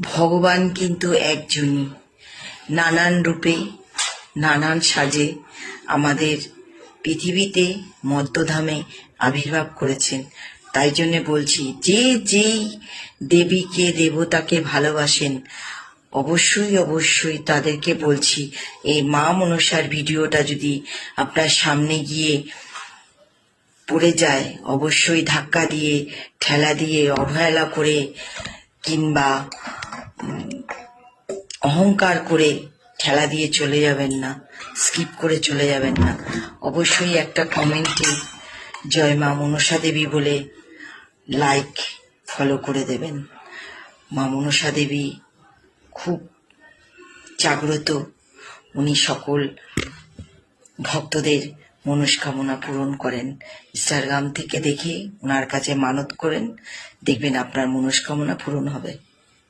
ভগবান কিন্তু একজনই, নানান রূপে নানান সাজে আমাদের পৃথিবীতে মধ্যধামে আবির্ভাব করেছেন। তাই জন্য বলছি, যে যেই দেবীকে দেবতাকে ভালোবাসেন অবশ্যই অবশ্যই তাদেরকে বলছি, এই মা মনসার ভিডিওটা যদি আপনার সামনে গিয়ে পড়ে যায়, অবশ্যই ধাক্কা দিয়ে, ঠেলা দিয়ে, অবহেলা করে কিংবা অহংকার করে ঠেলা দিয়ে চলে যাবেন না, স্কিপ করে চলে যাবেন না। অবশ্যই একটা কমেন্টে জয় মা মনসা দেবী বলে লাইক ফলো করে দেবেন। মা মনসা দেবী খুব জাগ্রত, উনি সকল ভক্তদের মনস্কামনা পূরণ করেন। ইনস্টাগ্রাম থেকে দেখে ওনার কাছে মানত করেন, দেখবেন আপনার মনস্কামনা পূরণ হবে।